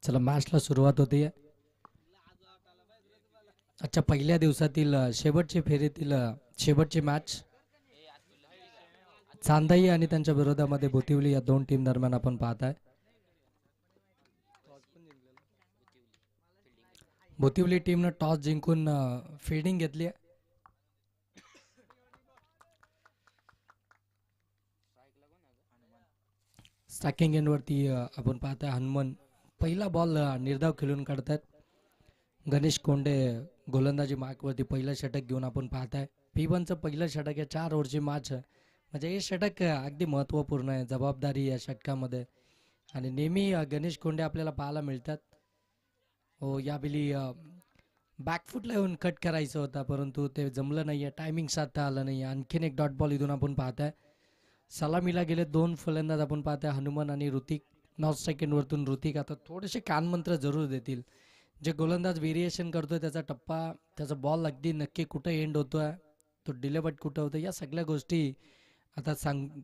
चला मॅचला सुरुवात होते. आजच्या पहिल्या दिवसातील शेवटची फेरीतील शेवटची मॅच चांदाई आणि त्यांच्या विरोधामध्ये बोतिवली या दोन टीम दरम्यान आपण पाहताय. बोतिवली टीमनं टॉस जिंकून फिल्डिंग घेतली. स्ट्रायकिंग एंडवरती आपण पाहताय हनुमान पहिला बॉल निर्धाव खेळून काढतात. गणेश कोंडे गोलंदाजी मार्कवरती पहिलं षटक घेऊन आपण पाहताय. P1चं पहिलं षटक आहे 4 ओव्हरची मॅच आहे. म्हणजे हे षटक अगदी महत्त्वपूर्ण आहे, जबाबदारी या षटकामध्ये आणि नेहमी गणेश कोंडे आपल्याला पाहायला मिळतात. हो यावेळी बॅकफुटला येऊन कट करायचं होता परंतु ते जमलं नाही आहे, टायमिंग साधता आलं नाही. आणखीन एक डॉट बॉल इथून आपण पाहताय. सलामीला गेले दोन फलंदाज आपण पाहताय हनुमान आणि ऋतिक. नॉर्थ सेकंडवरतून ऋतिक आता थोडेसे कानमंत्र जरूर देतील. जे गोलंदाज व्हेरिएशन करतोय त्याचा टप्पा, त्याचा बॉल अगदी नक्की कुठं एंड होतोय, तो डिलेवट कुठं होतं, या सगळ्या गोष्टी आता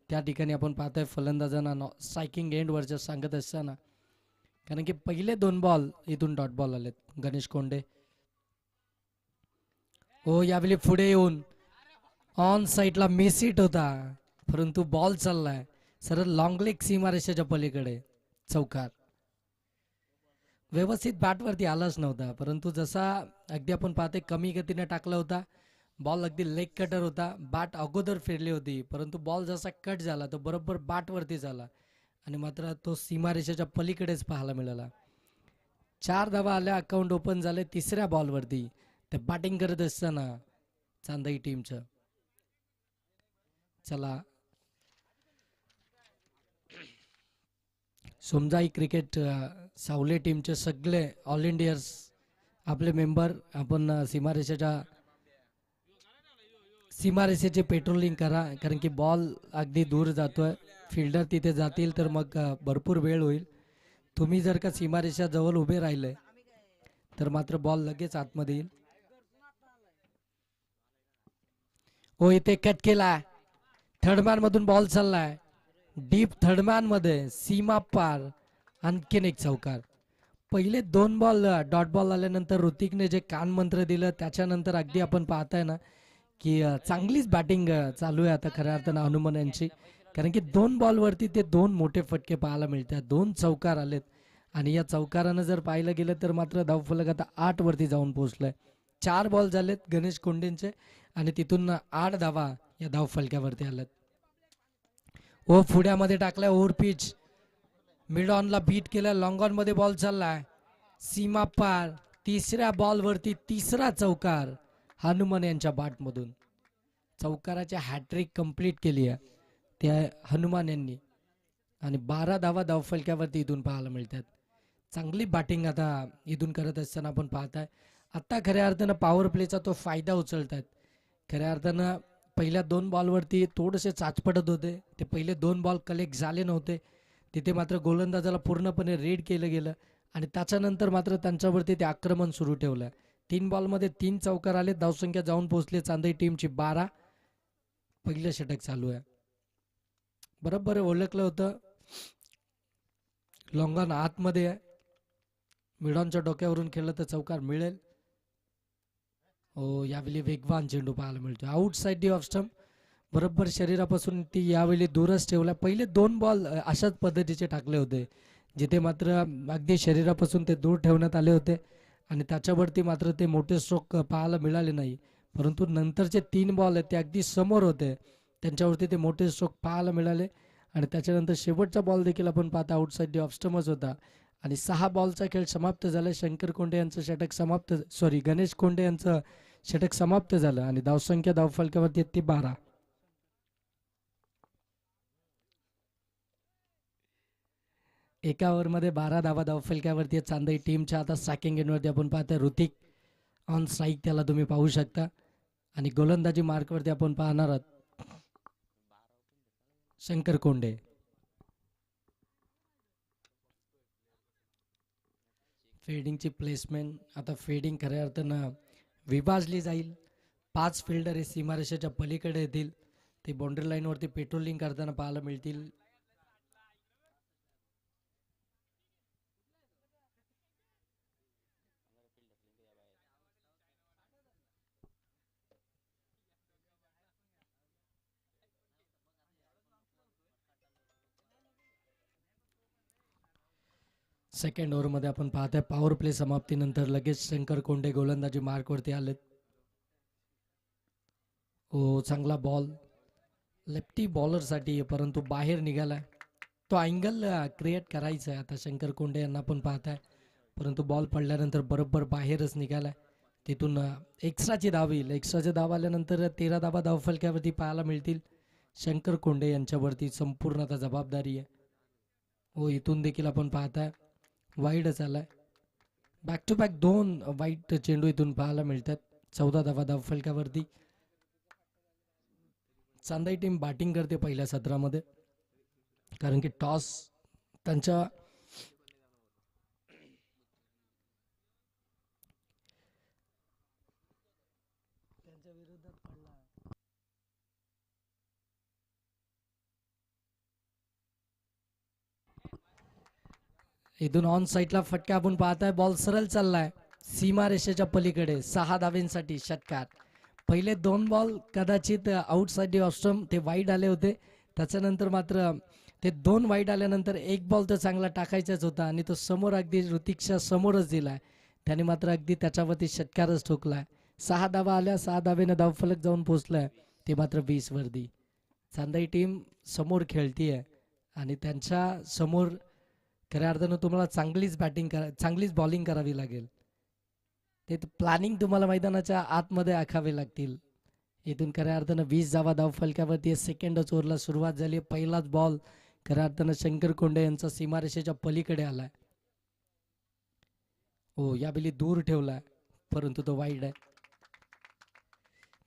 त्या ठिकाणी आपण पाहतोय फलंदाजांना स्ट्रायकिंग एंडवरच्या सांगत असताना. कारण की पहिले दोन बॉल इथून डॉट बॉल आलेत. गणेश कोंडे हो यावेळी पुढे येऊन ऑन साईडला मिस हिट होता परंतु बॉल चाललाय सरळ लॉंग लेग सीमारेषेच्या पलीकडे. चौकार व्यवस्थित बॅटवरती आलाच नव्हता परंतु जसा अगदी आपण पाहते कमी गतीने टाकला होता. बॉल अगदी लेग कटर होता, बॅट अगोदर फिरली होती परंतु बॉल जसा कट झाला तो बरोबर बॅटवरती झाला आणि मात्र तो सीमारेषेच्या पलीकडेच पाहायला मिळाला. 4 धावा आल्या, अकाउंट ओपन झाले तिसऱ्या बॉलवरती. ते बॅटिंग करत असताना चांदई टीमचं. चला सोमजाई क्रिकेट सावले टीमचे सगळे ऑल इंडियर्स आपले मेंबर आपण सीमारेषेचे पेट्रोलिंग करा कारण की बॉल अगदी दूर जातोय. फिल्डर तिथे जातील तर मग भरपूर वेळ होईल. तुम्ही जर का सीमारेषा जवळ उभे राहिले तर मात्र बॉल लगेच आतमध्ये येईल. हो इथे कट केला, थर्डमॅन मधून बॉल चाललाय डीप थर्डमॅन मध्ये सीमा पार. आणखीन एक चौकार. पहिले दोन बॉल डॉट बॉल आल्यानंतर ऋतिकने जे कान मंत्र दिलं त्याच्यानंतर अगदी आपण पाहताय ना की चांगलीच बॅटिंग चालू आहे आता खऱ्या अर्थानं हनुमान यांची. कारण की दोन बॉलवरती ते दोन मोठे फटके पाहायला मिळतात, दोन चौकार आलेत आणि या चौकारानं जर पाहिलं गेलं तर मात्र धावफलक आता 8 वरती जाऊन पोहोचलाय. 4 बॉल झालेत गणेश कोंडेंचे आणि तिथून 8 धावा या धावफलक्यावरती आल्यात. ओ पुढ्यामध्ये टाकलाय ओव्हर पिच, मिड ऑनला बीट केलं, लॉंग ऑन मध्ये बॉल चाललाय सीमा पार. तिसऱ्या बॉलवरती तिसरा चौकार हनुमान यांच्या बॅटमधून. चौकाराची हॅट्रिक कंप्लीट केली आहे त्या हनुमान यांनी आणि 12 धावा धावफलक्यावरती इथून पाहायला मिळतात. चांगली बॅटिंग आता इथून करत असताना आपण पाहताय. आता खऱ्या अर्थानं पॉवर प्लेचा तो फायदा उचलतात. खऱ्या अर्थानं पहिल्या 2 बॉलवरती थोडेसे चाचपटत होते, ते पहिले 2 बॉल कलेक्ट झाले नव्हते. तिथे मात्र गोलंदाजाला पूर्णपणे रीड केलं गेलं आणि त्याच्यानंतर मात्र त्यांच्यावरती ते आक्रमण सुरू ठेवलं. 3 बॉलमध्ये 3 चौकार आले, धावसंख्या जाऊन पोहोचली चांदई टीमची 12. पहिलं षटक चालू आहे. बरोबर ओळखलं होतं, लॉंगॉन आतमध्ये आहे, मिडॉनच्या डोक्यावरून खेळलं तर चौकार मिळेल. हो यावेळी वेगवान चेंडू पाहायला मिळतो आउटसाइड दी ऑफ स्टंप. बरोबर शरीरापासून ती यावेळी दूरच ठेवला. पहिले 2 बॉल अशाच पद्धतीचे टाकले होते जिथे मात्र अगदी शरीरापासून ते दूर ठेवण्यात आले होते आणि त्याच्यावरती मात्र ते मोठे स्ट्रोक पाहायला मिळाले नाही. परंतु नंतरचे 3 बॉल आहेत ते अगदी समोर होते, त्यांच्यावरती ते मोठे स्ट्रोक पाहायला मिळाले आणि त्याच्यानंतर शेवटचा बॉल देखील आपण पाहता आउटसाइड दी ऑफ स्टंपच होता आणि 6 बॉलचा खेळ समाप्त झाला. शंकर कोंडे यांचं षटक समाप्त, गणेश कोंडे यांचं षटक समाप्त झालं आणि धावसंख्या धावफलकावरती ती 12. एका ओव्हरमध्ये 12 धावा धावफलक्यावरती चांदई टीमच्या. आता स्ट्रायकिंग एंडवरती आपण पाहतोय ऋतिक ऑन स्ट्राईक, त्याला तुम्ही पाहू शकता आणि गोलंदाजी मार्कवरती आपण पाहणार आहात शंकर कोंडे. फिल्डिंगची प्लेसमेंट आता फिल्डिंग खऱ्या अर्थानं विभाजली जाईल. 5 फिल्डर हे सीमारेषेच्या पलीकडे येतील, ते बाउंड्री लाईनवरती पेट्रोलिंग करताना पाहायला मिळतील. सेकंड ओव्हरमध्ये आपण पाहताय पॉवर प्ले समाप्तीनंतर लगेच शंकर कोंडे गोलंदाजी मार्कवरती आलेत. ओ चांगला बॉल लेफ्टी बॉलरसाठी, परंतु बाहेर निघालाय. तो अँगल क्रिएट करायचा आहे आता शंकर कोंडे यांना पण पाहताय, परंतु बॉल पडल्यानंतर बरोबर बाहेरच निघालाय. तिथून एक्स्ट्राची धाव येईल. एक्स्ट्राची धाव आल्यानंतर 13 धावा धावफलक्यावरती पाहायला मिळतील. शंकर कोंडे यांच्यावरती संपूर्ण आता जबाबदारी आहे. हो इथून देखील आपण पाहताय वाईडच आलाय. बॅक टू बॅक 2 वाईट चेंडू इथून पाहायला मिळतात. 14 धावा धावफलक्यावरती. चांदाई टीम बॅटिंग करते पहिल्या सत्रामध्ये, कारण की टॉस त्यांच्या विरोधात पडला. इथून ऑन साईडला फटका आपण पाहताय. बॉल सरळ चाललाय सीमा रेषेच्या पलीकडे. 6 धावेंसाठी षटकार. पहिले 2 बॉल कदाचित आउटसाइड ऑस्ट्रम ते वाईड आले होते. त्याच्यानंतर मात्र ते 2 वाईड आल्यानंतर 1 बॉल तर चांगला टाकायचाच होता आणि तो समोर अगदी ऋतिकच्या समोरच दिलाय. त्याने मात्र अगदी त्याच्यावरती षटकारच ठोकलाय. 6 धावा आल्या. 6 धावेनं धावफलक जाऊन पोहोचलाय. ते मात्र 20 वरती. चांदाई टीम समोर खेळतीये आणि त्यांच्या समोर खऱ्या अर्थानं तुम्हाला चांगलीच बॉलिंग करावी लागेल. ते प्लॅनिंग तुम्हाला मैदानाच्या आतमध्ये आखावे लागतील. इथून खऱ्या अर्थानं 20 धावा धावफलक्यावरती सेकंडच ओव्हरला सुरुवात झाली. पहिलाच बॉल खऱ्या अर्थानं शंकर कोंडे यांचा सीमारेषेच्या पलीकडे आलाय. हो यावेळी दूर ठेवलाय, परंतु तो वाईड आहे.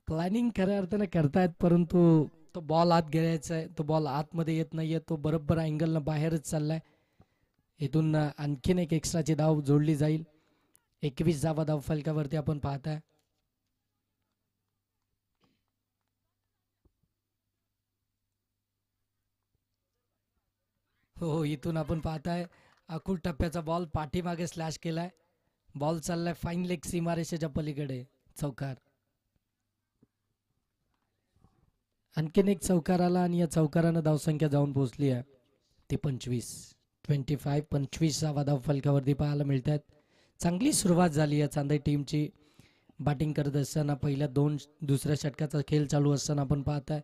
प्लॅनिंग खऱ्या अर्थानं करतायत, परंतु तो बॉल आत गेलायचा आहे. तो बॉल आतमध्ये येत नाहीये. तो बरोबर अँगलनं बाहेरच चाललाय. इथून आणखीन एक एक्स्ट्राची धाव जोडली जाईल. 21 धावा धावफलकावरती आपण पाहताय. हो इथून आपण पाहताय अकुल टप्प्याचा बॉल पाठीमागे स्लॅश केलाय. बॉल चाललाय फाईन लेग सीमारेषेच्या पलीकडे. चौकार. आणखीन एक चौकार आला आणि या चौकारानं धावसंख्या जाऊन पोहोचली आहे ती 25 धावा धावफलकावरती पाहायला मिळतात. चांगली सुरुवात झाली आहे चांदाई टीमची. बॅटिंग करत असताना पहिल्या दुसऱ्या षटकाचा खेळ चालू असताना आपण पाहताय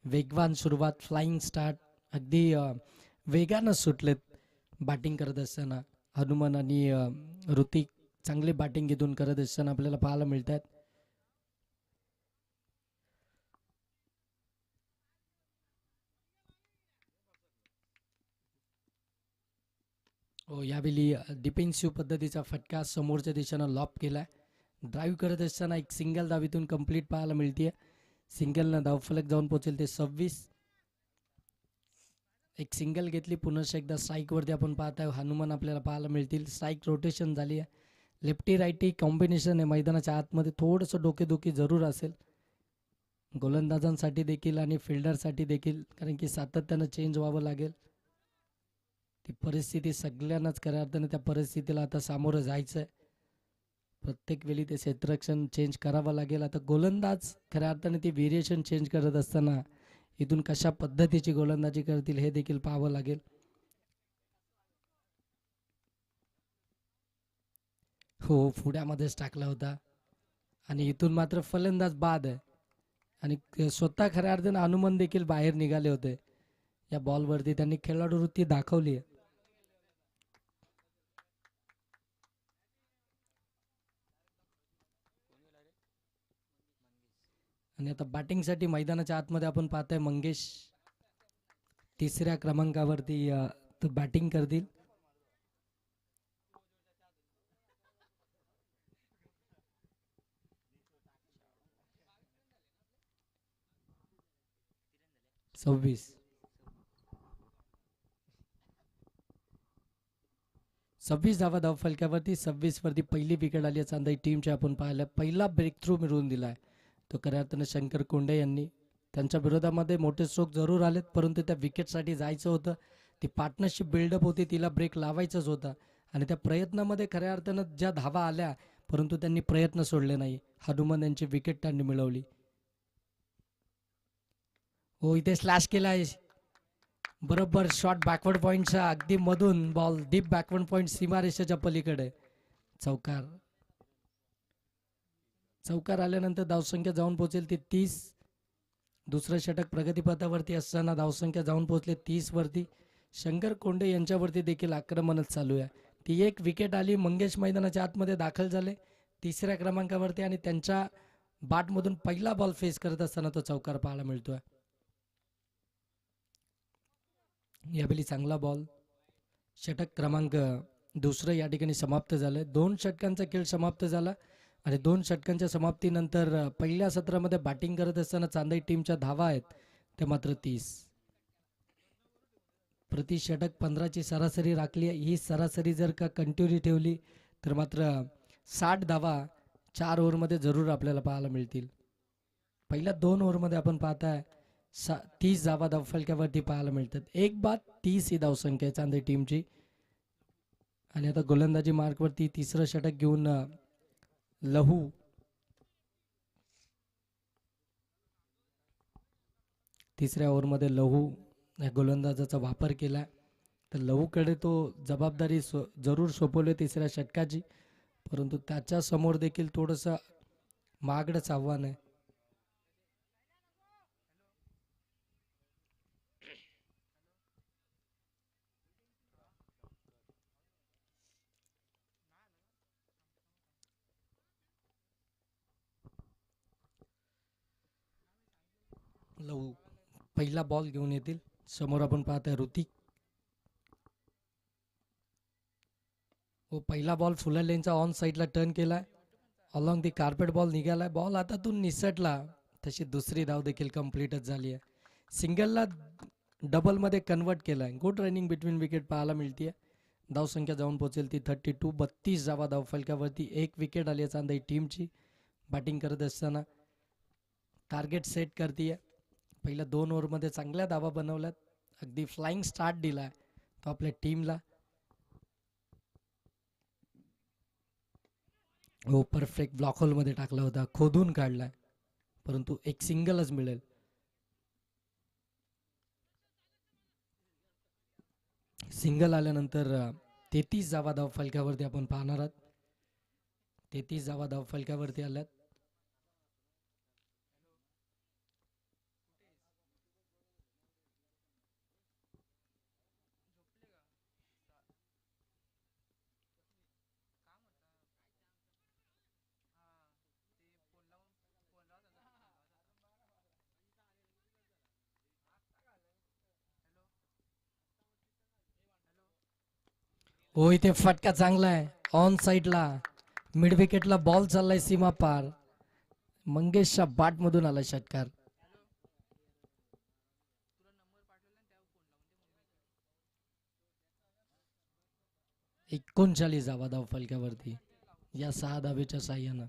वेगवान सुरुवात, फ्लाइंग स्टार्ट. अगदी वेगानं सुटलेत बॅटिंग करत असताना. हनुमान आणि ऋतिक चांगली बॅटिंग इथून करत असताना आपल्याला पाहायला मिळतात. हो यावेळी डिफेन्सिव्ह पद्धतीचा फटका समोरच्या दिशेनं लॉप केलाय. ड्राईव्ह करत असताना एक सिंगल धाव इथून कंप्लीट पाहायला मिळते. सिंगलनं धावफलक जाऊन पोहोचेल ते 26. एक सिंगल घेतली. पुन्हा एकदा स्ट्राईकवरती आपण पाहताय हनुमान आपल्याला पाहायला मिळतील. स्ट्राईक रोटेशन झाली आहे. लेफ्टी राईटी कॉम्बिनेशन आहे. मैदानाच्या आतमध्ये थोडंसं डोकेदुखी जरूर असेल गोलंदाजांसाठी देखील आणि फिल्डरसाठी देखील, कारण की सातत्यानं चेंज व्हावं लागेल. ती परिस्थिती सगळ्यांनाच खऱ्या अर्थाने त्या परिस्थितीला आता सामोरं जायचं आहे. प्रत्येक वेळी ते क्षेत्ररक्षण चेंज करावं लागेल. आता गोलंदाज खऱ्या अर्थाने ती व्हेरिएशन चेंज करत असताना इथून कशा पद्धतीची गोलंदाजी करतील हे देखील पाहावं लागेल. हो पुढ्यामध्येच टाकला होता आणि इथून मात्र फलंदाज बाद आहे आणि स्वतः खऱ्या अर्थाने हनुमान देखील बाहेर निघाले होते. या बॉलवरती त्यांनी खेळाडू वृत्ती दाखवली आहे. आणि आता बॅटिंगसाठी मैदानाच्या आतमध्ये आपण पाहताय मंगेश 3ऱ्या क्रमांकावरती तो बॅटिंग करतील. सव्वीस धावा धावफलकावरती 26 वरती पहिली विकेट आली आहे चांदाई टीमची. आपण पाहिलं पहिला ब्रेक थ्रू मिळवून दिलाय तो खऱ्या अर्थानं शंकर कोंडे यांनी. त्यांच्या विरोधामध्ये मोठे स्ट्रोक जरूर आलेत, परंतु त्या विकेटसाठी जायचं होतं. ती पार्टनरशिप बिल्डअप होती, तिला ब्रेक लावायचंच होता आणि त्या प्रयत्नामध्ये खऱ्या अर्थानं ज्या धावा आल्या, परंतु त्यांनी प्रयत्न सोडले नाही. हनुमान यांची विकेट त्यांनी मिळवली. हो इथे स्लॅश केला आहे. बरोबर शॉट बॅकवर्ड पॉइंटच्या अगदी मधून बॉल डीप बॅकवर्ड पॉइंट सीमारेषेच्या पलीकडे. चौकार. चौकार आल्यानंतर धावसंख्या जाऊन पोहोचेल ती 30. दुसरं षटक प्रगतीपथावरती असताना धावसंख्या जाऊन पोहोचले 30 वरती. शंकर कोंडे यांच्यावरती देखील आक्रमणच चालू आहे. ती एक विकेट आली. मंगेश मैदानाच्या आतमध्ये दाखल झाले तिसऱ्या क्रमांकावरती आणि त्यांच्या बॅटमधून पहिला बॉल फेस करत असताना तो चौकार पाहायला मिळतोय. यावेळी चांगला बॉल. षटक क्रमांक दुसरं या ठिकाणी समाप्त झालंय. 2 षटकांचा खेळ समाप्त झाला आणि 2 षटकांच्या समाप्तीनंतर पहिल्या सत्रामध्ये बॅटिंग करत असताना चांदई टीमच्या धावा आहेत ते मात्र 30. प्रति षटक 15ची सरासरी राखली आहे. ही सरासरी जर का कंटिन्यू ठेवली तर मात्र 60 धावा 4 ओव्हरमध्ये जरूर आपल्याला पाहायला मिळतील. पहिल्या 2 ओव्हरमध्ये आपण पाहताय 30 धावा धावफलकावरती पाहायला मिळतात. एक बाद 30 ही धावसंख्या आहे चांदई टीमची. आणि आता गोलंदाजी मार्कवरती तिसरं षटक घेऊन लहू तिसऱ्या ओव्हरमध्ये लहू गोलंदाजाचा वापर केला. तर लहूकडे तो जबाबदारी जरूर सोपवली तिसऱ्या षटकाची, परंतु त्याच्या समोर देखील थोडंसं महागडंच आव्हान आहे. लहू पहिला बॉल घेऊन येतील. समोर आपण पाहताय ऋतिक. व पहिला बॉल फुलर लेनचा ऑन साईडला टर्न केलाय. अलॉंग दी कार्पेट बॉल निघालाय. बॉल हातातून निसटला. तशी दुसरी धाव देखील कंप्लीटच झाली आहे. सिंगलला डबलमध्ये कन्वर्ट केलाय. गुड रनिंग बिटवीन विकेट पाहायला मिळते. धावसंख्या जाऊन पोहोचेल ती 32. 32 धावा धावफलकावरती. एक विकेट आली आहे चांदई टीमची. बॅटिंग करत असताना टार्गेट सेट करते. पहिल्या 2 ओव्हरमध्ये चांगल्या धावा बनवल्यात. अगदी फ्लाइंग स्टार्ट दिलाय तो आपल्या टीमला. हो परफेक्ट ब्लॉक होलमध्ये टाकला होता. खोदून काढलाय परंतु एक सिंगलच मिळेल. सिंगल आल्यानंतर 33 धावा धावफलकावरती आपण पाहणार आहात. 33 धावा धावफलकावरती आल्यात. हो इथे फटका चांगला आहे. ऑन साईडला मिड विकेटला बॉल चाललाय सीमा पार. मंगेशच्या बाट मधून आला षटकार. 39 धावा धावफलकावरती या 6 धावेच्या साह्यानं.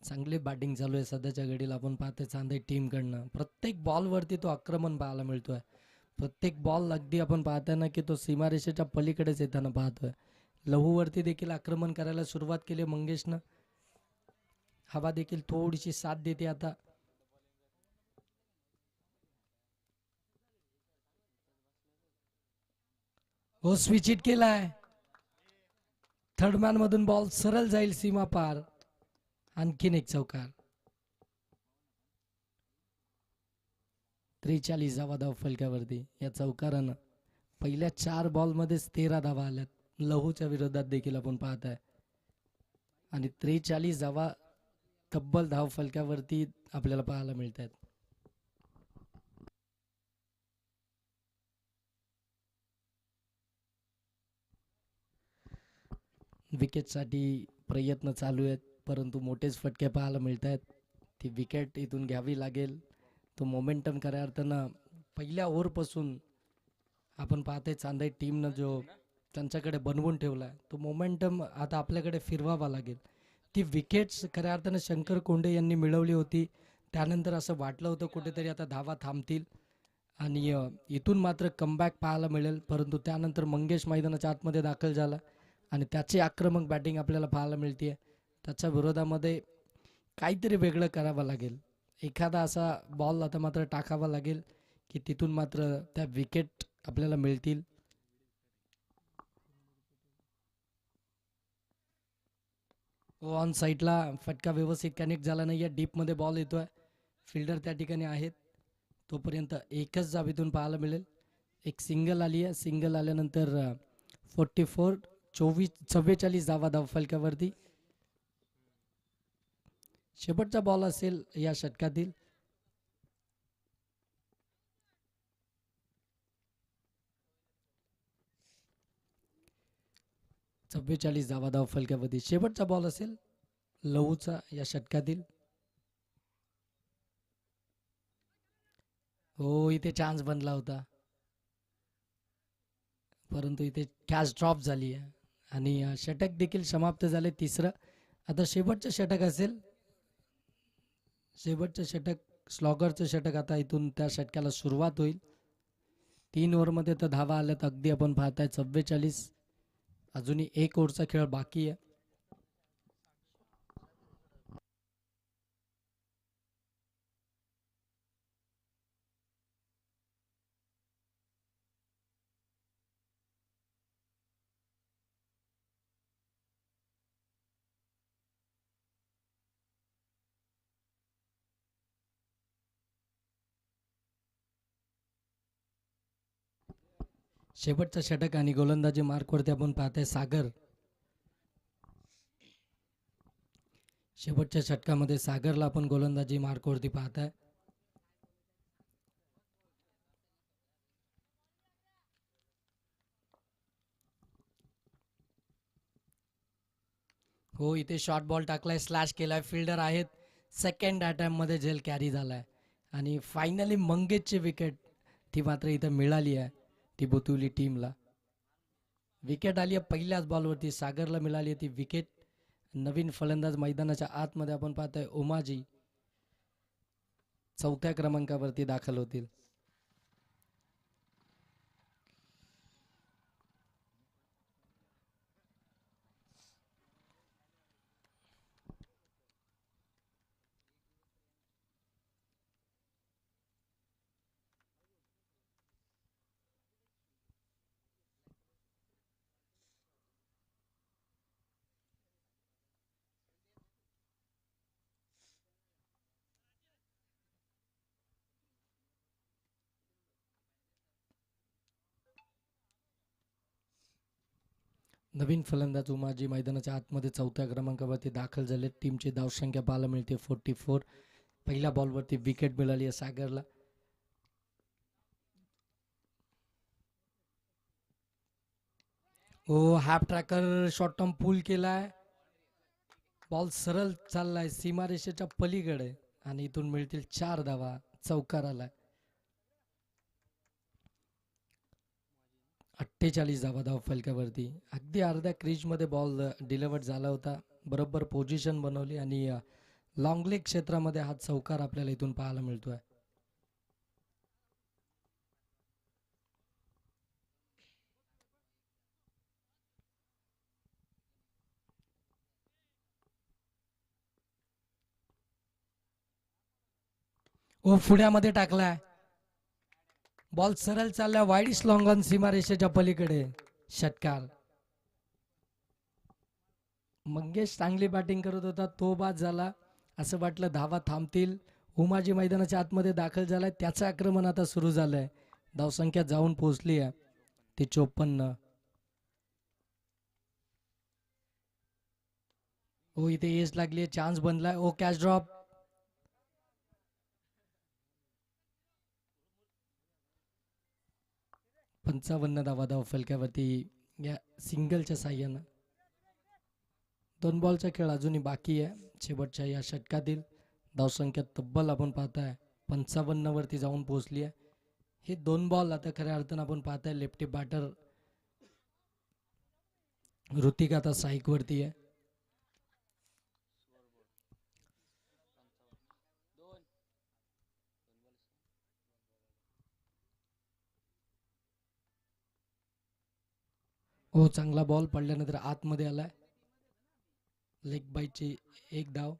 चांगली बॅटिंग चालू आहे सध्याच्या घडीला. आपण पाहतोय चांदई टीम कडनं प्रत्येक बॉलवरती तो आक्रमण पाहायला मिळतोय. प्रत्येक बॉल अगदी आपण पाहताय ना की तो सीमारेषेच्या पलीकडेच येताना पाहतोय. लहूवरती देखील आक्रमण करायला सुरुवात केली मंगेशनं. हवा देखील थोडीशी साथ देते आता. हो स्विच हिट केलाय. थर्ड मॅन मधून बॉल सरळ जाईल सीमा पार. आणखीन एक चौकार. 43 धावा धावफलकावरती. या चौकारानं पहिल्या 4 बॉलमध्येच 13 धावा आल्यात. लहूच्या विरोधात देखील आपण पाहताय. आणि 43 धावा तब्बल धावफलकावरती आपल्याला पाहायला मिळत आहेत. विकेटसाठी प्रयत्न चालू आहेत परंतु मोठेच फटके पाहायला मिळत आहेत. ती विकेट इथून घ्यावी लागेल. तो मोमेंटम खऱ्या अर्थानं पहिल्या ओव्हरपासून आपण पाहतोय चांदई टीमनं जो त्यांच्याकडे बनवून ठेवला आहे तो मोमेंटम आता आपल्याकडे फिरवावा लागेल. ती विकेट्स खऱ्या अर्थानं शंकर कोंडे यांनी मिळवली होती. त्यानंतर असं वाटलं होतं कुठेतरी आता धावा थांबतील आणि इथून मात्र कमबॅक पाहायला मिळेल. परंतु त्यानंतर मंगेश मैदानाच्या आतमध्ये दाखल झाला आणि त्याची आक्रमक बॅटिंग आपल्याला पाहायला मिळते. त्याच्या विरोधामध्ये काहीतरी वेगळं करावं लागेल. एखादा असा बॉल आता मात्र टाकावा लागेल की तिथून मात्र त्या विकेट आपल्याला मिळतील. ऑन साईडला फटका व्यवस्थित कनेक्ट झाला नाही आहे. डीपमध्ये बॉल येतोय. फिल्डर त्या ठिकाणी आहेत. तोपर्यंत एकच जाबीतून पाहायला मिळेल. एक सिंगल आली आहे. सिंगल आल्यानंतर 44 धावा फलकावरती. शेवटचा बॉल असेल या षटकातील. चव्वेचाळीस धावा फलकावरती शेवटचा बॉल असेल लहूचा या षटकातील. हो, इथे चान्स बनला होता, परंतु इथे कॅच ड्रॉप झाली आहे आणि षटक देखील समाप्त झाले. तिसरं आता शेवटचं षटक असेल. शेवटचं षटक स्लॉगरचं षटक. आता इथून त्या षटकाला सुरुवात होईल. 3 ओव्हरमध्ये तर धावा आल्यात अगदी आपण पाहताय 44. अजूनही 1 ओव्हरचा खेळ बाकी आहे. शेवटचं षटक आणि गोलंदाजी मार्कवरती आपण पाहताय सागर. शेवटच्या षटकामध्ये सागरला आपण गोलंदाजी मार्कवरती पाहताय. हो, इथे शॉर्ट बॉल टाकलाय, स्लॅश केलाय. फिल्डर आहेत. सेकंड अटॅम्प्ट मध्ये झेल कॅरी झालाय आणि फायनली मंगेशची विकेट ती मात्र इथं मिळाली आहे ती बुतुली टीमला. विकेट आली आहे पहिल्याच बॉलवरती. सागरला मिळाली आहे ती विकेट. नवीन फलंदाज मैदानाच्या आतमध्ये आपण पाहतोय उमाजी 4थ्या क्रमांकावरती दाखल होतील. नवीन फलंदाज उमाजी मैदानाच्या आतमध्ये 4थ्या क्रमांकावरती दाखल झाले. टीमची धावसंख्या पाहायला मिळते 44. पहिल्या बॉलवरती विकेट मिळाली आहे सागरला. हो, हाफ ट्रॅकर शॉर्ट टर्म पूल केलाय. बॉल सरळ चाललाय सीमारेषेच्या पलीकडे आणि इथून मिळतील 4 धावा. चौकार आलाय. 48 धावा फलकावरती. अगदी अर्ध्या क्रीजमध्ये बॉल डिलिव्हर्ड झाला होता. बरोबर पोझिशन बनवली आणि लॉंग लेग क्षेत्रामध्ये हा चौकार आपल्याला इथून पाहायला मिळतोय. ओ, पुण्यामध्ये टाकलाय. बॉल सरळ चालला वाईड लॉंग ऑन सीमारेषेच्या पलीकडे. षटकार. मंगेश चांगली बॅटिंग करत होता, तो बाद झाला. असं वाटलं धावा थांबतील. उमाजी मैदानाच्या आतमध्ये दाखल झालाय. त्याचं आक्रमण आता सुरू झालंय. धावसंख्या जाऊन पोहोचली आहे ती 54. ओ, इथे एज लागली. चान्स बनलाय. ओ, कॅच ड्रॉप. पंचावन्न धावा फलकावरती या सिंगलच्या साह्यानं. 2 बॉलचा खेळ अजूनही बाकी आहे. शेवटच्या या षटकातील धावसंख्या तब्बल आपण पाहताय 55 वरती जाऊन पोहोचली आहे. हे 2 बॉल आता खऱ्या अर्थानं आपण पाहताय लेफ्टी बॅटर ऋतिक आता साईक वरती आहे. हो, चांगला बॉल पडल्यानंतर आतमध्ये आलाय. लेग बाईची 1 धाव.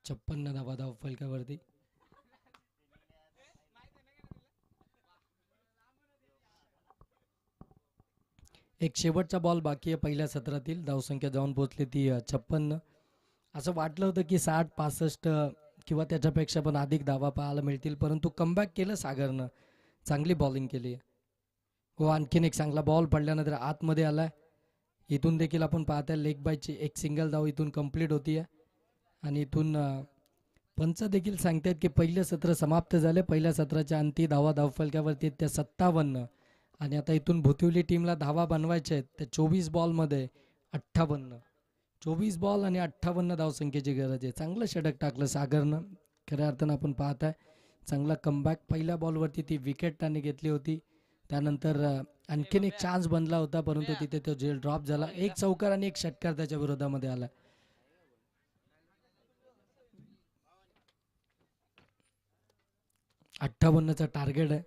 56 धावा धाव फलकावरती. एक शेवटचा बॉल बाकी आहे पहिल्या सत्रातील. धावसंख्या जाऊन पोहोचली ती 56. असं वाटलं होतं की 60-65 किंवा त्याच्यापेक्षा पण अधिक धावा पाहायला मिळतील, परंतु कमबॅक केलं सागरनं. चांगली बॉलिंग केली. हो, आणखीन एक चांगला बॉल पडल्यानंतर आतमध्ये आलाय. इथून देखील आपण पाहताय लेग बायची एक सिंगल धाव इथून कंप्लीट होतीये. आणि इथून पंच देखील सांगतायत की पहिलं सत्र समाप्त झाले. पहिल्या सत्राच्या अंती धावा धावफलकावरती त्या 57. आणि आता इथून भुतिवली टीमला धावा बनवायच्या आहेत. त्या 24 बॉलमध्ये 58. 24 बॉल आणि 58 धावसंख्येची गरज आहे. चांगलं षटक टाकलं सागरनं. खऱ्या अर्थानं आपण पाहताय चांगला कमबॅक. पहिल्या बॉलवरती ती विकेट त्याने घेतली होती. त्यानंतर आणखीन एक चान्स बनला होता, परंतु तिथे तो झेल ड्रॉप झाला. एक चौकार आणि एक षटकार त्याच्या विरोधामध्ये आला. 58चं टार्गेट आहे.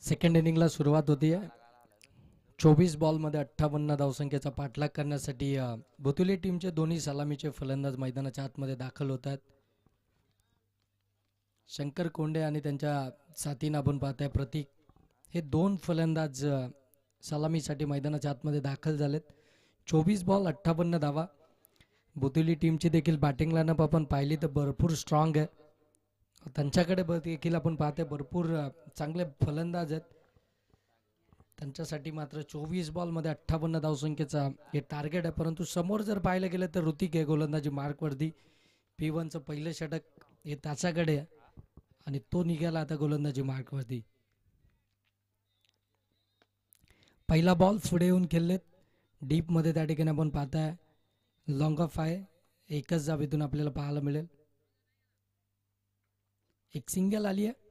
सेकंड इनिंगला सुरुवात होती आहे. 24 बॉलमध्ये 58 धावसंख्येचा पाठलाग करण्यासाठी बुतुली टीमचे दोन्ही सलामीचे फलंदाज मैदानाच्या आतमध्ये दाखल होत आहेत. शंकर कोंडे आणि त्यांच्या साथीनं आपण पाहताय प्रतीक, हे दोन फलंदाज सलामीसाठी मैदानाच्या आतमध्ये दाखल झालेत. 24 बॉल 58 धावा. बुतुली टीमची देखील बॅटिंग लाईनअप आपण पाहिली तर भरपूर स्ट्रॉंग आहे. त्यांच्याकडे देखील आपण पाहतोय भरपूर चांगले फलंदाज आहेत. त्यांच्यासाठी मात्र 24 बॉलमध्ये 58 धावसंख्येचा हे टार्गेट आहे. परंतु समोर जर पाहिलं गेलं तर ऋतिक आहे गोलंदाजी मार्कवरती. P1चं पहिलं षटक हे त्याच्याकडे आहे आणि तो निघाला आता गोलंदाजी मार्कवरती. पहिला बॉल पुढे येऊन खेळलेत डीपमध्ये. त्या ठिकाणी आपण पाहताय लॉंग ऑफ आहे. एकच जावेतून आपल्याला पाहायला मिळेल. एक सिंगल आली आहे.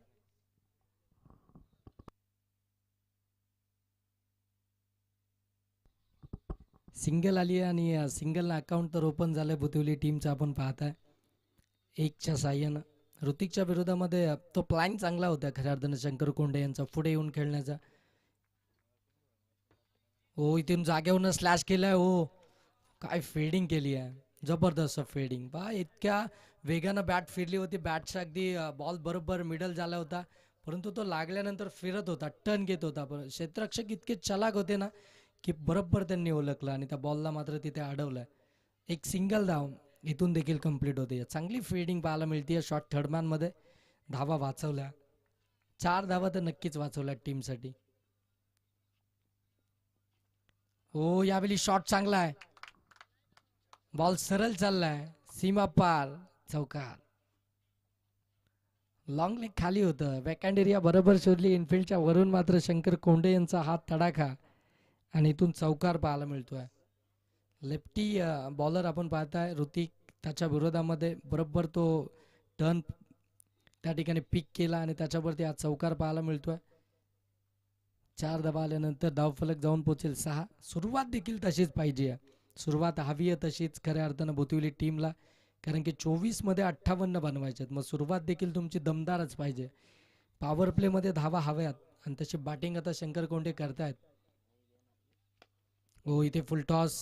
सिंगल आली आहे आणि सिंगलला अकाउंट तर ओपन झालंय बुतुली टीमचा आपण पाहताय. एकच्या साह्यानं ऋतिकच्या विरोधामध्ये तो प्लॅन चांगला होता खऱ्या अर्थानं शंकर कोंडे यांचा पुढे येऊन खेळण्याचा. हो, इथून जागेवरनं स्लॅश केलाय. हो, काय फिल्डिंग केली आहे, जबरदस्त फिल्डिंग. बा इतक्या वेगानं बॅट फिरली होती. बॅटचा अगदी बॉल बरोबर मिडल झाला होता, परंतु तो लागल्यानंतर फिरत होता, टर्न घेत होता. पण क्षेत्ररक्षक इतके चलाक होते ना की बरोबर त्यांनी ओळखलं आणि त्या बॉलला मात्र तिथे अडवलंय. एक सिंगल धाव इथून देखील कंप्लीट होते. चांगली फिल्डिंग पाहायला मिळते शॉर्ट थर्डमॅनमध्ये. धावा वाचवल्या, 4 धावा तर नक्कीच वाचवल्या टीमसाठी. हो, यावेळी शॉट चांगला आहे. बॉल सरळ चाललाय, सीमा पार, चौकार. लॉंग लेग खाली होतं. बॅकहँड एरिया बरोबर शोधली इनफिल्डच्या वरून. मात्र शंकर कोंडे यांचा हात तडाखा आणि इथून चौकार पाहायला मिळतोय. लेफ्टी बॉलर आपण पाहताय ऋतिक, त्याच्या विरोधामध्ये बरोबर तो टर्न त्या ठिकाणी पिक केला आणि त्याच्यावरती हा चौकार पाहायला मिळतोय. 4 धावा आल्यानंतर धावफलक जाऊन पोहोचेल 6. सुरुवात देखील तशीच पाहिजे. सुरुवात हवी आहे तशीच खऱ्या अर्थानं बुतुली टीमला, कारण की 24 मध्ये 58 बनवायचे. मग सुरुवात देखील तुमची दमदारच पाहिजे. पॉवर प्लेमध्ये धावा हव्यात आणि तशी बॅटिंग आता शंकर कोंडे करतायत. हो, इथे फुलटॉस.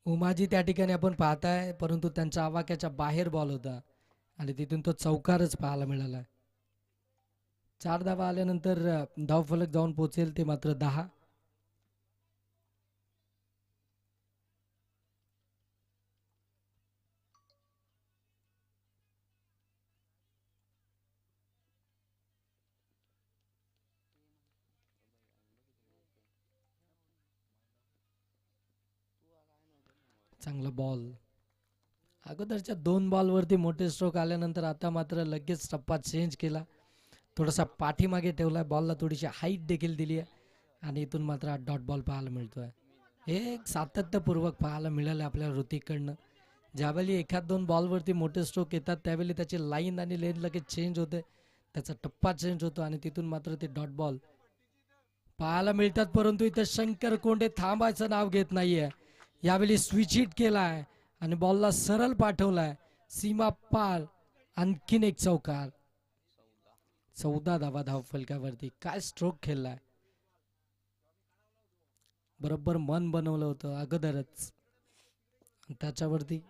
उमाजी त्या ठिकाणी आपण पाहताय, परंतु त्यांच्या आवाक्याच्या बाहेर बॉल होता आणि तिथून तो चौकारच पाहायला मिळाला. 4 धावा आल्यानंतर धावफलक जाऊन पोहोचेल ते मात्र 10. चांगला बॉल. अगोदरच्या 2 बॉलवरती मोठे स्ट्रोक आल्यानंतर आता मात्र लगेच टप्पा चेंज केला. थोडासा पाठीमागे ठेवलाय, बॉलला थोडीशी हाईट देखील दिली आहे आणि इथून मात्र डॉट बॉल पाहायला मिळतोय. हे एक सातत्यपूर्वक पाहायला मिळालं आपल्याला ऋतिककडनं. ज्यावेळी एखाद 2 बॉलवरती मोठे स्ट्रोक येतात त्यावेळी त्याची लाईन आणि लेन लगेच चेंज होते, त्याचा टप्पा चेंज होतो आणि तिथून मात्र ते डॉट बॉल पाहायला मिळतात. परंतु इथं शंकर कोंडे थांबायचं नाव घेत नाहीये. यावेळी स्विच हिट केलाय आणि बॉलला सरळ पाठवलाय सीमा पार. आणखीन एक चौकार. 14 धावा धावफलकावरती. काय स्ट्रोक खेळलाय, बरोबर मन बनवलं होतं अगोदरच त्याच्यावरती.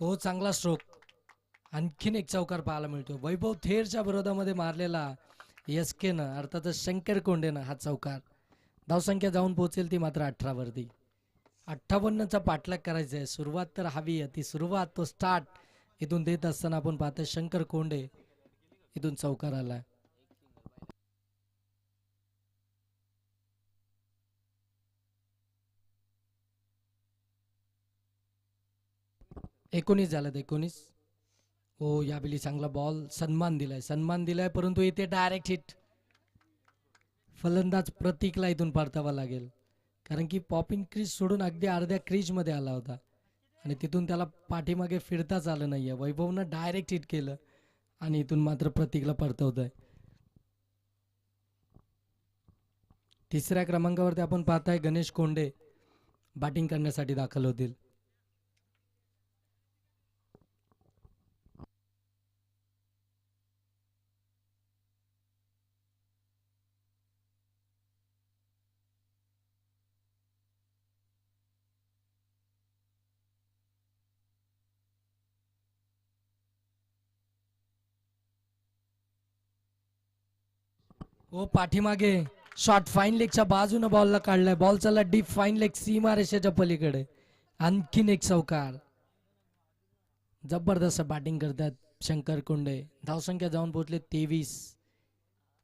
हो, चांगला स्ट्रोक. आणखीन एक चौकार पाहायला मिळतो. वैभव थेरच्या विरोधामध्ये मारलेला एसकेनं अर्थातच शंकर कोंडेनं हा चौकार. धावसंख्या जाऊन पोहोचेल ती मात्र 18 वरती. 58चा पाठलाग करायचा आहे. सुरुवात तर हवी आहे. ती सुरुवात तो स्टार्ट इथून देत असताना आपण पाहतोय शंकर कोंडे इथून चौकार आला. 19 झालं 19. हो, यावेळी चांगला बॉल सन्मान दिलाय परंतु इथे डायरेक्ट हिट. फलंदाज प्रतीकला इथून परतावा लागेल कारण की पॉपिंग क्रीज सोडून अगदी अर्ध्या क्रीज मध्ये आला होता आणि तिथून त्याला पाठीमागे फिरताच आलं नाहीये. वैभवनं डायरेक्ट हिट केलं आणि इथून मात्र प्रतीकला परतवतंय. तिसऱ्या क्रमांकावरती आपण पाहताय गणेश कोंडे बॅटिंग करण्यासाठी दाखल होतील. हो, पाठीमागे शॉट फाईन लेगच्या बाजूने बॉलला काढलाय. बॉल चालला डीप फाईन लेग सीमा रेषेच्या पलीकडे. आणखीन एक चौकार. जबरदस्त बॅटिंग करतात शंकर कोंडे. धावसंख्या जाऊन पोहोचले 23.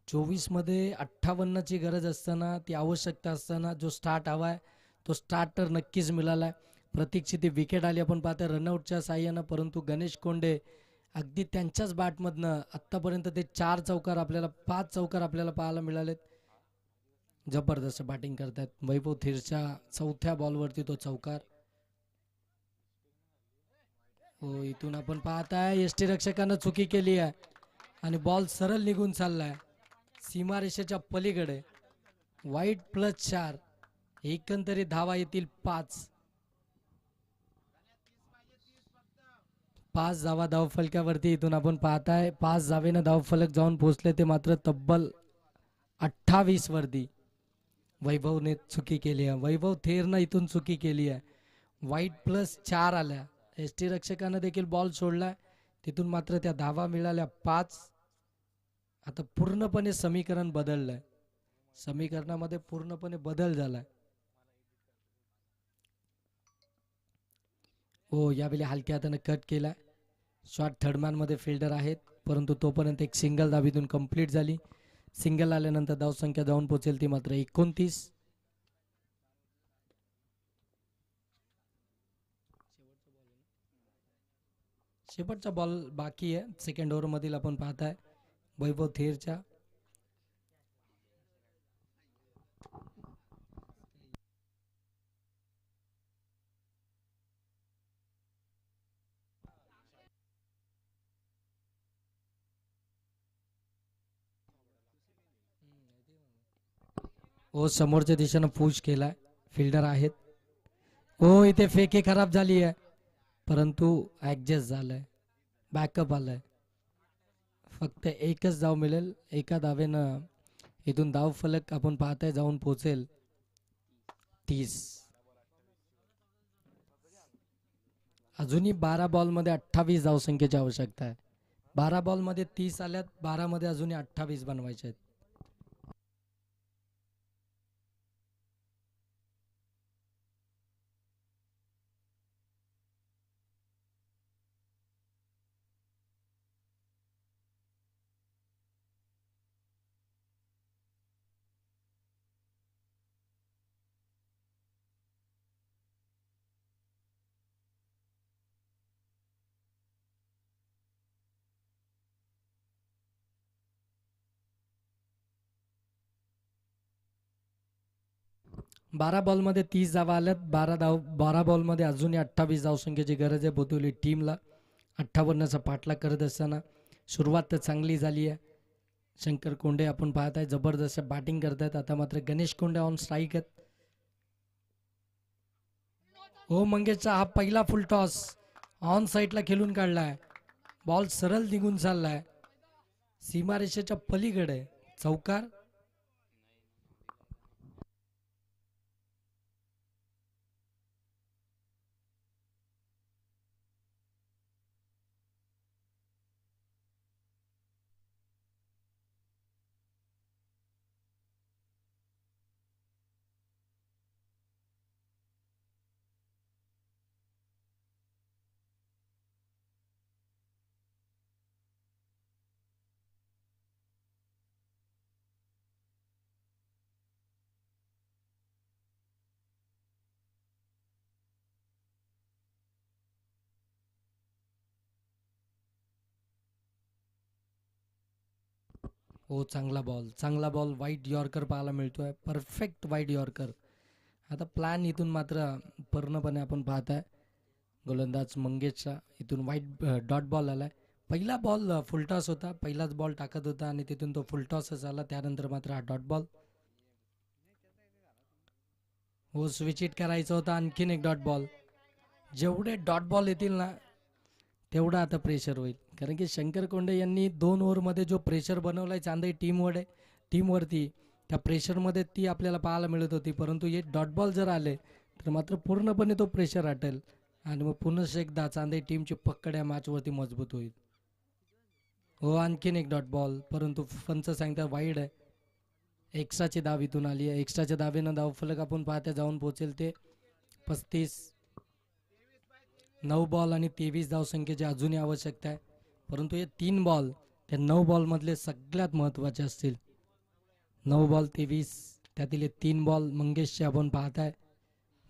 24 मध्ये 58ची गरज असताना ती आवश्यकता असताना जो स्टार्ट हवाय तो स्टार्ट तर नक्कीच मिळालाय. प्रतीकची ती विकेट आली आपण पाहतोय रनआउटच्या साह्यानं परंतु गणेश कोंडे अगदी त्यांच्याच बॅटमधनं आत्तापर्यंत ते 5 चौकार आपल्याला पाहायला मिळालेत. जबरदस्त बॅटिंग करतात. वैभव थेरच्या चौथ्या बॉलवरती तो चौकार. हो, इथून आपण पाहताय यष्टीरक्षकानं चुकी केली आहे आणि बॉल सरळ निघून चाललाय सीमारेषेच्या पलीकडे. वाईट +4 एकंदरीत धावा येतील 5. 5 धावा धावफलकावरती इथून आपण पाहताय 5 धावेनं धावफलक जाऊन पोहोचले ते मात्र तब्बल 28 वरती. वैभवने चुकी केली आहे. वैभव थेरनं इथून चुकी केली आहे. वाईट +4 आल्या. यष्टीरक्षकानं देखील बॉल सोडलाय तिथून मात्र त्या धावा मिळाल्या 5. आता पूर्णपणे समीकरण बदललंय. समीकरणामध्ये पूर्णपणे बदल झालाय. हो, यावेळी हलक्या हाताने कट केलाय. शॉट थर्डमॅन मध्ये फिल्डर आहेत परंतु तोपर्यंत एक सिंगल धाबीतून कंप्लीट झाली. सिंगल आल्यानंतर धावसंख्या जाऊन पोहोचेल ती मात्र 29. शेवटचा बॉल बाकी आहे सेकंड ओव्हर मधील आपण पाहताय वैभव थेरच्या. हो, समोरच्या दिशेनं पुश केलाय. फिल्डर आहेत. हो, इथे फेकी खराब झाली आहे परंतु ऍडजस्ट झालंय. बॅकअप आलाय. फक्त एकच धाव मिळेल. एका धावेनं इथून धाव फलक आपण पाहताय जाऊन पोहोचेल 30. अजूनही 12 बॉलमध्ये 28 धावसंख्येची आवश्यकता आहे. 12 बॉलमध्ये 30 आल्यात. 12 मध्ये अजूनही 28 बनवायचे आहेत. बारा बॉलमध्ये 30 धावा आल्यात. 12 बॉलमध्ये अजूनही 28 धावसंख्येची गरज आहे बोतवली टीमला. 58चा पाठलाग करत असताना सुरुवात तर चांगली झाली आहे. शंकर कोंडे आपण पाहताय जबरदस्त बॅटिंग करतायत. आता मात्र गणेश कोंडे ऑन स्ट्राईक आहेत. हो, मंगेशचा हा पहिला फुल टॉस ऑन साईडला खेळून काढलाय. बॉल सरळ निघून चाललाय सीमारेषेच्या पलीकडे. चौकार. हो, चांगला बॉल वाईट यॉर्कर पाहायला मिळतोय, परफेक्ट वाईट यॉर्कर. आता प्लॅन इथून मात्र पूर्णपणे आपण पाहताय. गोलंदाज मंगेशचा इथून वाईट डॉट बॉल आलाय. पहिला बॉल फुलटॉस होता, पहिलाच बॉल टाकत होता आणि तिथून तो फुलटॉसच आला. त्यानंतर मात्र हा डॉट बॉल. हो, स्विच इट करायचा होता, आणखीन एक डॉट बॉल. जेवढे डॉट बॉल येतील ना तेवढं आता प्रेशर होईल, कारण की शंकर कोंडे यांनी 2 ओव्हरमध्ये जो प्रेशर बनवलाय चांदई टीमवरती, त्या प्रेशरमध्ये ती आपल्याला पाहायला मिळत होती. परंतु हे डॉट बॉल जर आले तर मात्र पूर्णपणे तो प्रेशर हटेल आणि मग पुन्हा एकदा चांदई टीमची पकड या मॅचवरती मजबूत होईल. हो, आणखीन एक डॉट बॉल, परंतु पंच सांगता वाईड आहे. एक्स्ट्राची धाव इथून आली आहे. एक्स्ट्राच्या धावेनं धावफलक आपण पाहता जाऊन पोहोचेल ते 35. 9 बॉल आणि 23 धावसंख्येची अजूनही आवश्यकता आहे. परंतु हे 3 बॉल त्या 9 बॉलमधले सगळ्यात महत्त्वाचे असतील. 9 बॉल 23, त्यातील 3 बॉल मंगेशचे आपण पाहताय.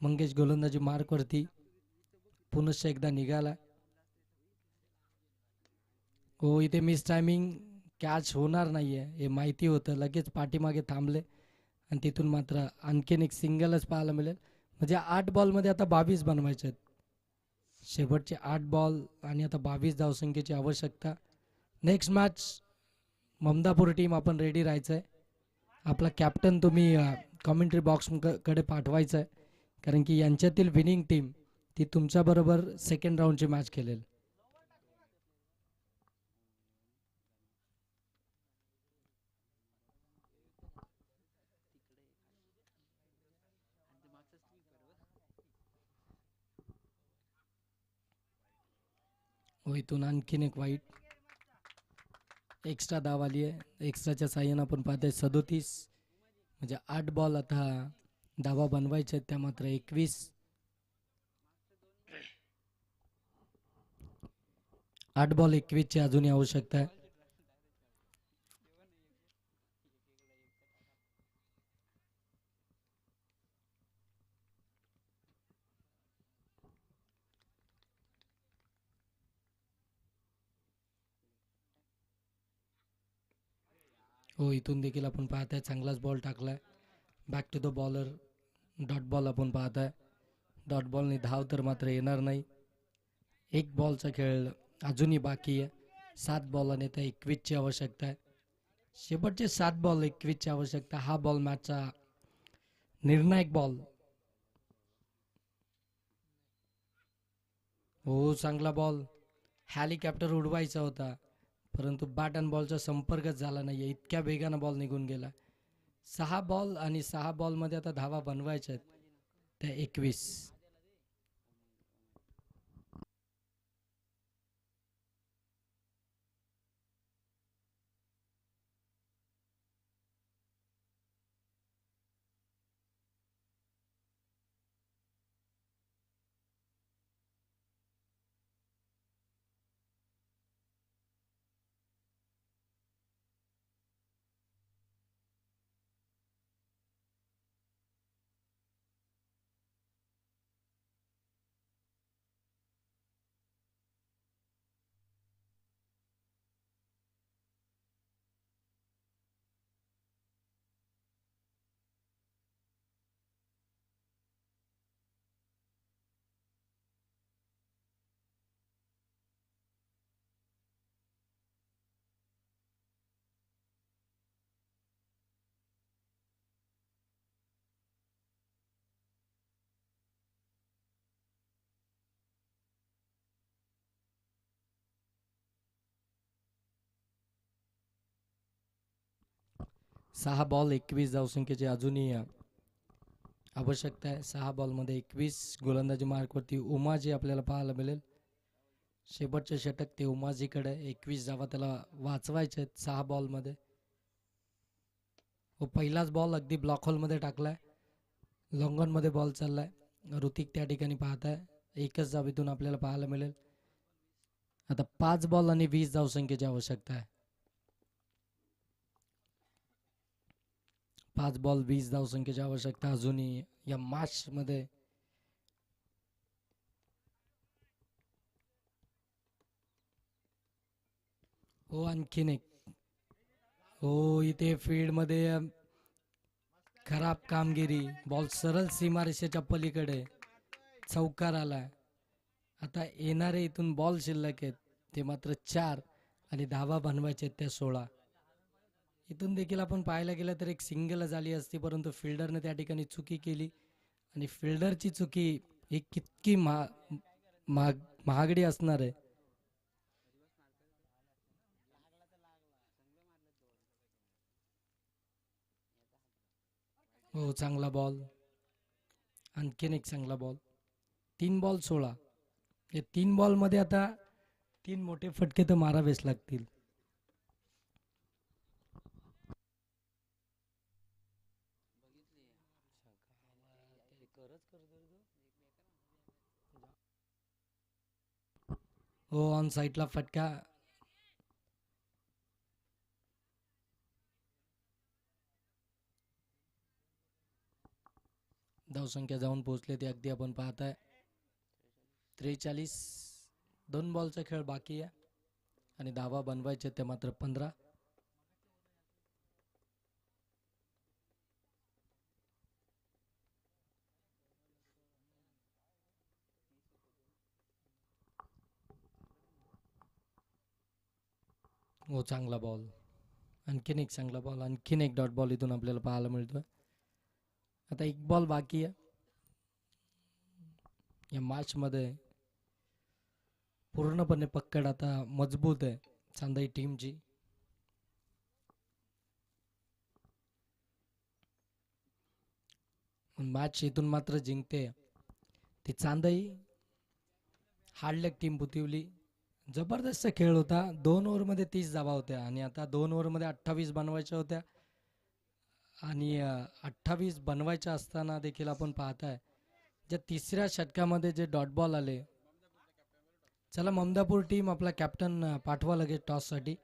मंगेश गोलंदाजी मार्कवरती पुनश्च एकदा निघाला. हो, इथे मिस टायमिंग, कॅच होणार नाहीये हे माहिती होतं, लगेच पाठीमागे थांबले आणि तिथून मात्र आणखीन एक सिंगलच पाहायला मिळेल. म्हणजे 8 बॉलमध्ये आता 22 बनवायचे आहेत. शेवटचे 8 बॉल आणि आता 22 धावसंख्येची आवश्यकता. नेक्स्ट मॅच ममदापूर टीम आपण रेडी राहायचं आहे. आपला कॅप्टन तुम्ही कॉमेंट्री बॉक्सकडे पाठवायचा आहे, कारण की यांच्यातील विनिंग टीम ती तुमच्याबरोबर सेकंड राऊंडची मॅच खेळेल. हो, इथून आणखीन एक वाईट. एक्स्ट्रा धाव आली आहे. एक्स्ट्राच्या साह्यानं आपण पाहतोय 37, म्हणजे 8 बॉल आता धावा बनवायचे आहेत, त्या मात्र 21. 8 बॉल 21ची अजूनही आवश्यकता आहे. हो, इथून देखील आपण पाहताय चांगलाच बॉल टाकलाय. Back to the bowler, dot ball आपण पाहताय. डॉट बॉलने धाव तर मात्र येणार नाही. एक बॉलचा खेळ अजूनही बाकी आहे. 7 बॉल आणि त्या 21ची आवश्यकता आहे. शेवटचे 7 बॉल 21ची आवश्यकता. हा बॉल मॅचचा निर्णायक बॉल. हो, चांगला बॉल. हेलिकॉप्टर उडवायचा होता, परंतु बॅट अँड बॉलचा संपर्कच झाला नाहीये, इतक्या वेगानं बॉल निघून गेला. 6 बॉल आणि 6 बॉलमध्ये आता धावा बनवायच्या आहेत त्या 21. सहा बॉल 21 धावसंख्येची अजूनही आवश्यकता आहे. 6 बॉलमध्ये 21 गोलंदाजी मार्कवरती उमाजी आपल्याला पाहायला मिळेल. शेवटचे षटक ते उमाजीकडे. 21 धावा त्याला वाचवायचे आहेत 6 बॉलमध्ये. व पहिलाच बॉल अगदी ब्लॉक होलमध्ये टाकलाय. लॉंगॉनमध्ये बॉल चाललाय. ऋतिक त्या ठिकाणी पाहताय. एकच धावेतून आपल्याला पाहायला मिळेल. आता 5 बॉल आणि 20 धावसंख्येची आवश्यकता आहे. 5 बॉल 20 धावसंख्येची आवश्यकता अजूनही या मॅच मध्ये. हो, आणखीन एक. हो इथे फील्ड मध्ये खराब कामगिरी. बॉल सरळ सीमारेषेच्या पलीकडे चौकार आलाय. आता येणारे इथून बॉल शिल्लक आहेत ते मात्र 4 आणि धावा बनवायचे त्या 16. इथून देखील आपण पाहायला गेलं तर एक सिंगल झाली असती, परंतु फिल्डरने त्या ठिकाणी चुकी केली. आणि फिल्डरची चुकी ही कितकी महागडी असणार आहे. हो चांगला बॉल. आणखीन एक चांगला बॉल. 3 बॉल 16. या 3 बॉल मध्ये आता 3 मोठे फटके तर मारावेच लागतील. हो ऑन साईडला फटका. धावसंख्या जाऊन पोहोचले ते अगदी आपण पाहताय 43. 2 बॉलचा खेळ बाकी आहे आणि धावा बनवायचे ते मात्र 15. हो चांगला बॉल. आणखीन एक चांगला बॉल. आणखीन एक डॉट बॉल इथून आपल्याला पाहायला मिळतोय. आता 1 बॉल बाकी आहे या मॅच मध्ये. पूर्णपणे पकड आता मजबूत आहे चांदई टीमची. मॅच इथून मात्र जिंकते ती चांदई. हार्डलेक टीम बुतिवली. जबरदस्त खेळ होता. 2 ओव्हरमध्ये 30 धावा होत्या आणि आता 2 ओव्हरमध्ये 28 बनवायच्या होत्या. आणि 28 बनवायच्या असताना देखील आपण पाहताय ज्या तिसऱ्या षटकामध्ये जे डॉट बॉल आले. चला ममदापूर टीम आपला कॅप्टन पाठवा लगेच टॉससाठी.